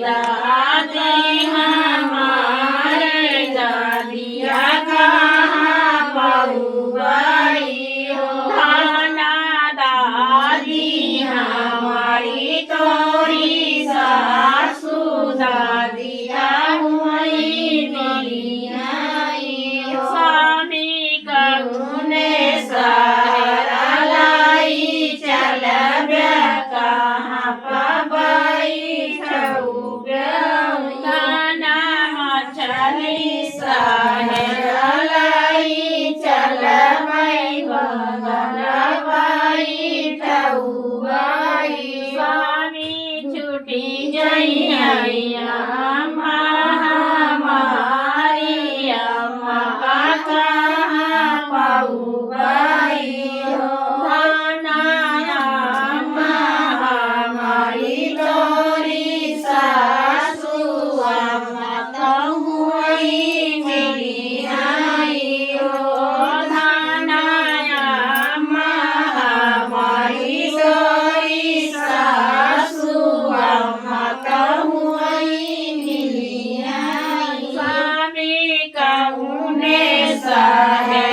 दादी हमारे दादिया कहाँ बहुबाई हो धना दादी हमारी तोरी सासू दादिया हुई मिली नहीं हो स्वामी करुणे सहारा लाई चल कहाँ पाबाई गाना मछली सहारा लाई चल बाई ठउबाई स्वामी छुटी जई अम्मा हमारी अम्मा कहाँ पाऊबाई हो धना अम्मा हमारी तोरी सासू अम्मा तो हुई मिली आई हो धना अम्मा हमारी तोरी सासू अम्मा तो हुई मिली आई स्वामी करुणे सहारा